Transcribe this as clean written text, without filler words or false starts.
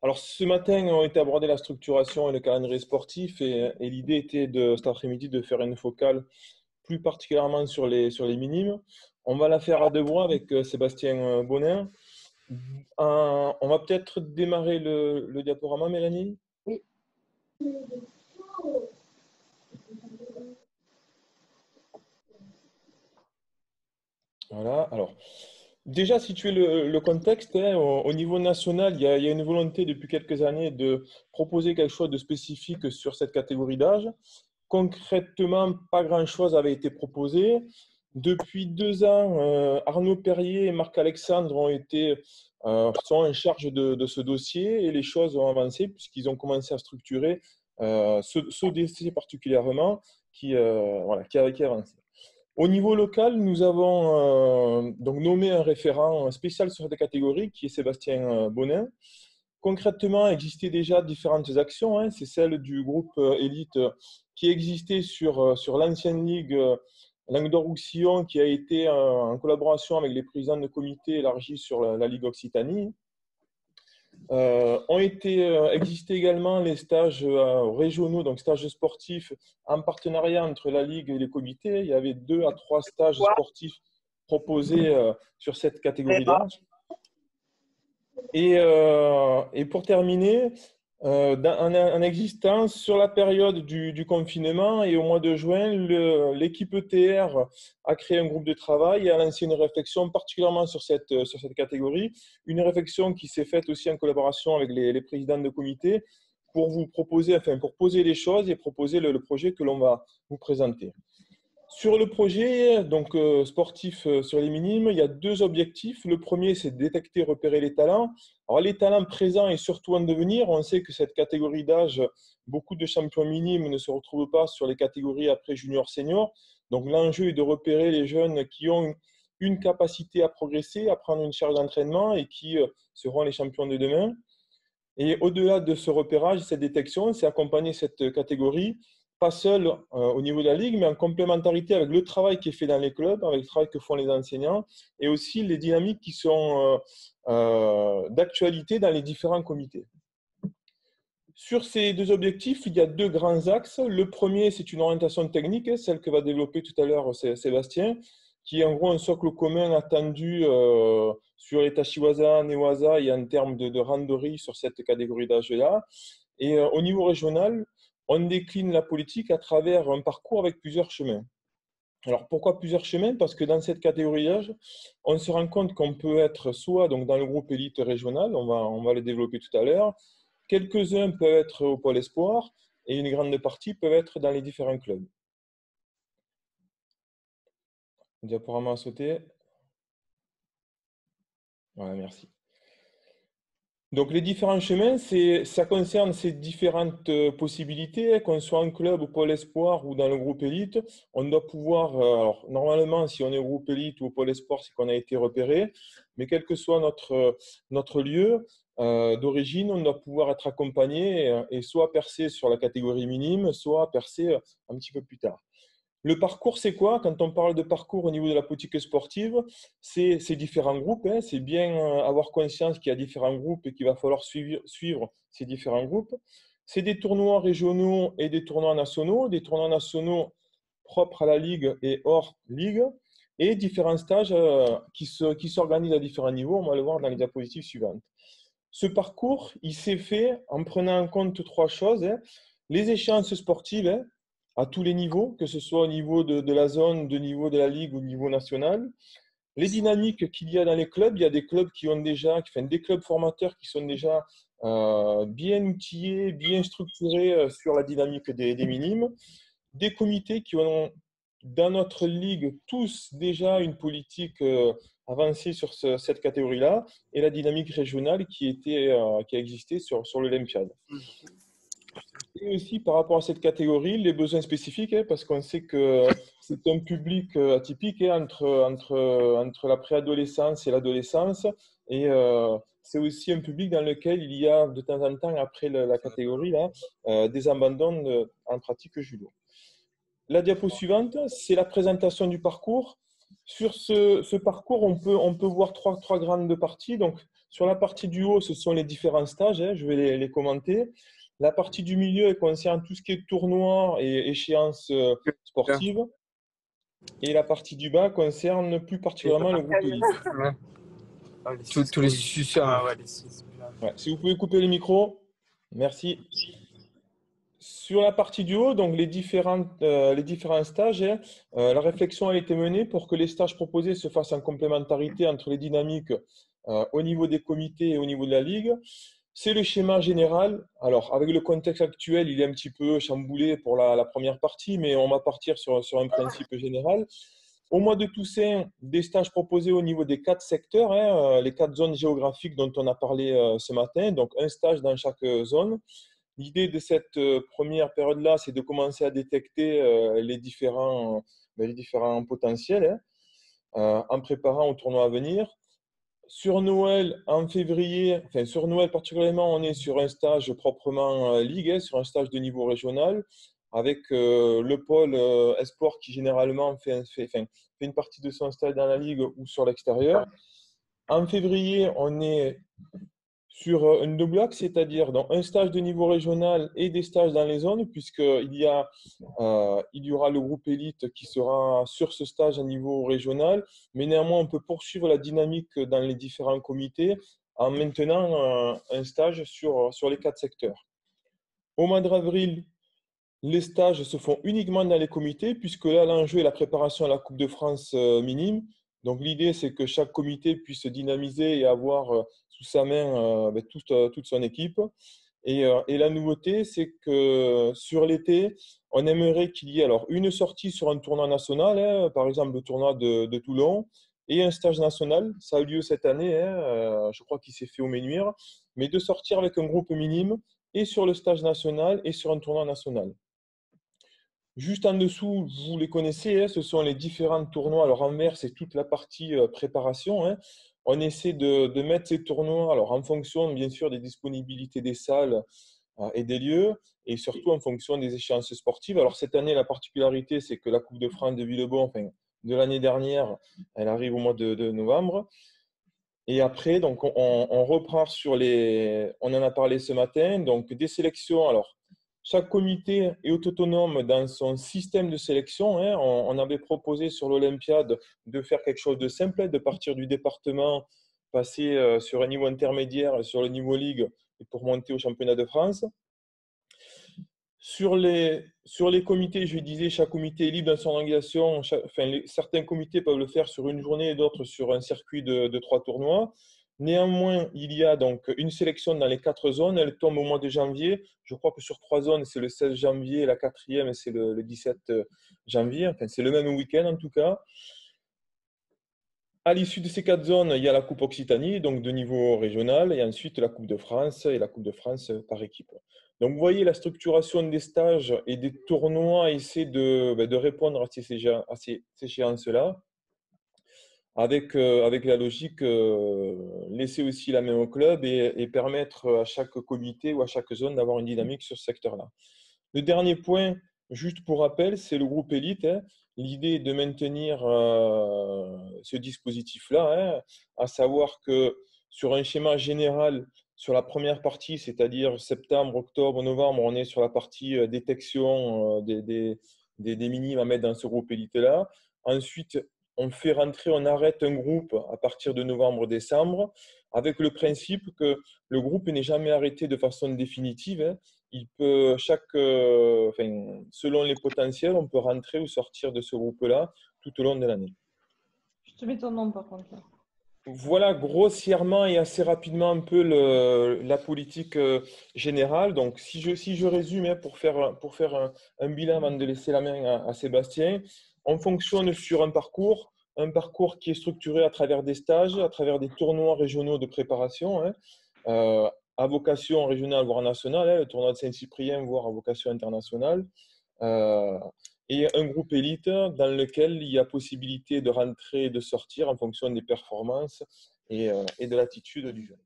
Alors, ce matin, on était abordé la structuration et le calendrier sportif et l'idée était cet après-midi de faire une focale plus particulièrement sur les minimes. On va la faire à deux voix avec Sébastien Bonin. On va peut-être démarrer le diaporama, Mélanie? Oui. Voilà, alors, déjà situer le contexte, hein, au niveau national, il y a une volonté depuis quelques années de proposer quelque chose de spécifique sur cette catégorie d'âge. Concrètement, pas grand-chose avait été proposé. Depuis 2 ans, Arnaud Perrier et Marc-Alexandre sont en charge de ce dossier et les choses ont avancé puisqu'ils ont commencé à structurer ce dossier particulièrement voilà, qui avance. Au niveau local, nous avons donc nommé un référent spécial sur cette catégorie qui est Sébastien Bonin. Concrètement, existaient déjà différentes actions, hein. C'est celle du groupe Élite qui existait sur l'ancienne ligue Languedoc-Roussillon qui a été en collaboration avec les présidents de comité élargi sur la Ligue Occitanie. Existaient également les stages régionaux, donc stages sportifs en partenariat entre la Ligue et les comités. Il y avait 2 à 3 stages sportifs proposés sur cette catégorie d'âge. Et pour terminer, en existence, sur la période du confinement et au mois de juin, l'équipe ETR a créé un groupe de travail et a lancé une réflexion particulièrement sur cette catégorie. Une réflexion qui s'est faite aussi en collaboration avec les présidents de comité pour vous proposer, pour poser les choses et proposer le projet que l'on va vous présenter. Sur le projet donc, sportif sur les minimes, il y a 2 objectifs. Le premier, c'est de détecter, repérer les talents. Alors, les talents présents et surtout en devenir, on sait que cette catégorie d'âge, beaucoup de champions minimes ne se retrouvent pas sur les catégories après junior-senior. Donc, l'enjeu est de repérer les jeunes qui ont une capacité à progresser, à prendre une charge d'entraînement et qui seront les champions de demain. Et au-delà de ce repérage, cette détection, c'est accompagner cette catégorie, pas seule au niveau de la ligue, mais en complémentarité avec le travail qui est fait dans les clubs, avec le travail que font les enseignants, et aussi les dynamiques qui sont d'actualité dans les différents comités. Sur ces 2 objectifs, il y a 2 grands axes. Le premier, c'est une orientation technique, celle que va développer tout à l'heure Sébastien, qui est en gros un socle commun attendu sur les Tashiwaza, Newaza et en termes de randonnée sur cette catégorie d'âge-là. Et au niveau régional, on décline la politique à travers un parcours avec plusieurs chemins. Alors pourquoi plusieurs chemins? Parce que dans cette catégorie d'âge, on se rend compte qu'on peut être soit donc, dans le groupe élite régional, on va le développer tout à l'heure, quelques-uns peuvent être au pôle espoir et une grande partie peuvent être dans les différents clubs. Diaporama à sauter. Voilà, merci. Donc les différents chemins, ça concerne ces différentes possibilités, qu'on soit en club, au pôle espoir ou dans le groupe élite. On doit pouvoir, alors normalement, si on est au groupe élite ou au pôle espoir, c'est qu'on a été repéré, mais quel que soit notre lieu d'origine, on doit pouvoir être accompagné et soit percer sur la catégorie minime, soit percer un petit peu plus tard. Le parcours, c'est quoi? Quand on parle de parcours au niveau de la politique sportive, c'est différents groupes, hein. C'est bien avoir conscience qu'il y a différents groupes et qu'il va falloir suivre ces différents groupes. C'est des tournois régionaux et des tournois nationaux propres à la Ligue et hors Ligue, et différents stages qui s'organisent à différents niveaux. On va le voir dans les diapositives suivantes. Ce parcours, il s'est fait en prenant en compte 3 choses, hein. Les échéances sportives, hein, à tous les niveaux, que ce soit au niveau de la zone, au niveau de la ligue ou au niveau national. Les dynamiques qu'il y a dans les clubs, il y a des clubs des clubs formateurs qui sont déjà bien outillés, bien structurés sur la dynamique des minimes. Des comités qui ont, dans notre ligue, tous déjà une politique avancée sur cette catégorie-là, et la dynamique régionale qui a existé sur l'Olympiade. Et aussi par rapport à cette catégorie, les besoins spécifiques, hein, parce qu'on sait que c'est un public atypique, hein, entre la préadolescence et l'adolescence. Et c'est aussi un public dans lequel il y a de temps en temps, après la catégorie, là, des abandons en pratique judo. La diapo suivante, c'est la présentation du parcours. Sur ce parcours, on peut voir trois grandes parties. Donc, Sur la partie du haut, ce sont les différents stages, hein, je vais les commenter. La partie du milieu, elle concerne tout ce qui est tournois et échéances Bien. sportives. Et la partie du bas concerne plus Et t'en particulièrement as le groupe élite. Ouais. Ah, tous les suceurs. Ah ouais, les six. Ouais. Si vous pouvez couper les micros, merci. Sur la partie du haut, donc les différents stages, hein, la réflexion a été menée pour que les stages proposés se fassent en complémentarité entre les dynamiques au niveau des comités et au niveau de la ligue. C'est le schéma général. Alors, avec le contexte actuel, il est un petit peu chamboulé pour la première partie, mais on va partir sur un principe général. Au mois de Toussaint, des stages proposés au niveau des 4 secteurs, hein, les 4 zones géographiques dont on a parlé ce matin, donc un stage dans chaque zone. L'idée de cette première période-là, c'est de commencer à détecter les différents potentiels, hein, en préparant au tournoi à venir. Sur Noël, en février, enfin sur Noël particulièrement, on est sur un stage proprement ligue, hein, sur un stage de niveau régional, avec le pôle Espoir qui généralement fait une partie de son stage dans la ligue ou sur l'extérieur. En février, on est sur une double axe, c'est-à-dire dans un stage de niveau régional et des stages dans les zones, il y aura le groupe élite qui sera sur ce stage à niveau régional, mais néanmoins, on peut poursuivre la dynamique dans les différents comités en maintenant un stage sur les 4 secteurs. Au mois d'avril, les stages se font uniquement dans les comités, puisque là, l'enjeu est la préparation à la Coupe de France minime. Donc, l'idée, c'est que chaque comité puisse dynamiser et avoir sous sa main toute son équipe. Et la nouveauté, c'est que sur l'été, on aimerait qu'il y ait alors une sortie sur un tournoi national, hein, par exemple le tournoi de Toulon, et un stage national. Ça a eu lieu cette année, hein, je crois qu'il s'est fait au Ménuire, mais de sortir avec un groupe minime et sur le stage national et sur un tournoi national. Juste en dessous, vous les connaissez, hein, ce sont les différents tournois. Alors en vert, c'est toute la partie préparation, hein. On essaie de mettre ces tournois alors, en fonction, bien sûr, des disponibilités des salles et des lieux, et surtout en fonction des échéances sportives. Alors cette année, la particularité, c'est que la Coupe de France de Villebon, enfin, de l'année dernière, elle arrive au mois de novembre. Et après, donc, on reprend sur les. On en a parlé ce matin, donc des sélections. Alors, chaque comité est autonome dans son système de sélection, hein. On avait proposé sur l'Olympiade de faire quelque chose de simple, de partir du département, passer sur un niveau intermédiaire, sur le niveau ligue, et pour monter au championnat de France. Sur les comités, je disais, chaque comité est libre dans son organisation. Certains comités peuvent le faire sur une journée et d'autres sur un circuit de 3 tournois. Néanmoins, il y a donc une sélection dans les 4 zones. Elle tombe au mois de janvier. Je crois que sur 3 zones, c'est le 16 janvier. La quatrième, c'est le 17 janvier. Enfin, c'est le même week-end en tout cas. À l'issue de ces 4 zones, il y a la Coupe Occitanie, donc de niveau régional, et ensuite la Coupe de France et la Coupe de France par équipe. Donc, vous voyez, la structuration des stages et des tournois essaie de répondre à ces échéances-là, avec la logique laisser aussi la main au club et permettre à chaque comité ou à chaque zone d'avoir une dynamique sur ce secteur-là. Le dernier point, juste pour rappel, c'est le groupe élite, hein. L'idée est de maintenir ce dispositif-là, hein, à savoir que sur un schéma général, sur la première partie, c'est-à-dire septembre, octobre, novembre, on est sur la partie détection des minimes à mettre dans ce groupe élite-là. Ensuite, on fait rentrer, on arrête un groupe à partir de novembre-décembre, avec le principe que le groupe n'est jamais arrêté de façon définitive, hein. Il peut, selon les potentiels, on peut rentrer ou sortir de ce groupe-là tout au long de l'année. Je te mets ton nom par contre là. Voilà grossièrement et assez rapidement un peu la politique générale. Donc, si je résume, hein, pour faire un bilan avant de laisser la main à Sébastien, on fonctionne sur un parcours qui est structuré à travers des stages, à travers des tournois régionaux de préparation, hein, à vocation régionale, voire nationale, hein, le tournoi de Saint-Cyprien, voire à vocation internationale. Euh, et un groupe élite dans lequel il y a possibilité de rentrer et de sortir en fonction des performances et de l'attitude du jeune.